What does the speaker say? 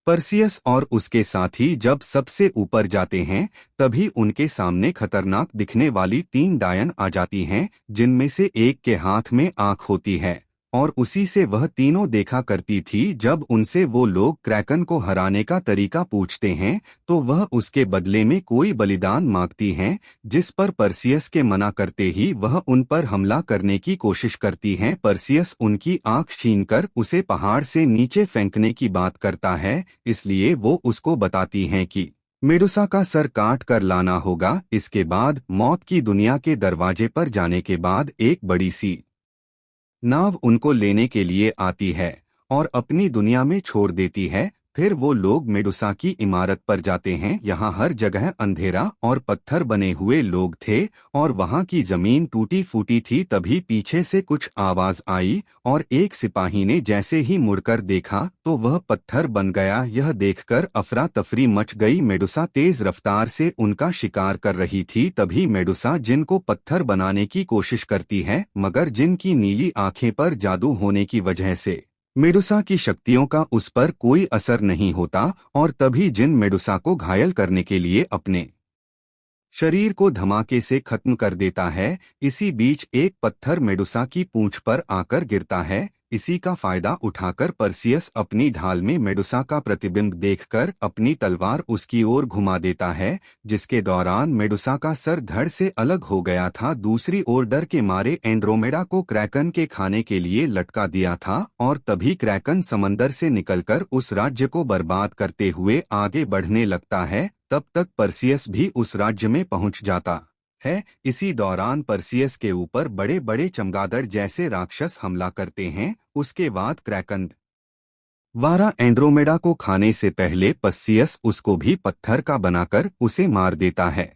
Perseus और उसके साथी जब सबसे ऊपर जाते हैं तभी उनके सामने खतरनाक दिखने वाली 3 डायन आ जाती हैं, जिनमें से एक के हाथ में आंख होती है और उसी से वह तीनों देखा करती थी। जब उनसे वो लोग क्रैकन को हराने का तरीका पूछते हैं तो वह उसके बदले में कोई बलिदान मांगती हैं, जिस पर परसियस के मना करते ही वह उन पर हमला करने की कोशिश करती हैं। परसियस उनकी आंख छीनकर उसे पहाड़ से नीचे फेंकने की बात करता है, इसलिए वो उसको बताती हैं कि मेडुसा का सर काट कर लाना होगा। इसके बाद मौत की दुनिया के दरवाजे पर जाने के बाद एक बड़ी सी नाव उनको लेने के लिए आती है और अपनी दुनिया में छोड़ देती है। फिर वो लोग मेडुसा की इमारत पर जाते हैं। यहाँ हर जगह अंधेरा और पत्थर बने हुए लोग थे और वहाँ की जमीन टूटी फूटी थी। तभी पीछे से कुछ आवाज आई और एक सिपाही ने जैसे ही मुड़कर देखा तो वह पत्थर बन गया। यह देखकर अफरा तफरी मच गई। मेडुसा तेज रफ्तार से उनका शिकार कर रही थी। तभी मेडुसा जिन को पत्थर बनाने की कोशिश करती है, मगर जिन की नीली आंखें पर जादू होने की वजह से मेडुसा की शक्तियों का उस पर कोई असर नहीं होता और तभी जिन मेडुसा को घायल करने के लिए अपने शरीर को धमाके से खत्म कर देता है। इसी बीच एक पत्थर मेडुसा की पूंछ पर आकर गिरता है। इसी का फायदा उठाकर परसियस अपनी ढाल में मेडुसा का प्रतिबिंब देखकर अपनी तलवार उसकी ओर घुमा देता है, जिसके दौरान मेडुसा का सर धड़ से अलग हो गया था। दूसरी ओर डर के मारे एंड्रोमेडा को क्रैकन के खाने के लिए लटका दिया था और तभी क्रैकन समंदर से निकलकर उस राज्य को बर्बाद करते हुए आगे बढ़ने लगता है। तब तक परसियस भी उस राज्य में पहुंच जाता है। इसी दौरान परसियस के ऊपर बड़े बड़े चमगादड़ जैसे राक्षस हमला करते हैं। उसके बाद क्रैकन वारा एंड्रोमेडा को खाने से पहले परसियस उसको भी पत्थर का बनाकर उसे मार देता है।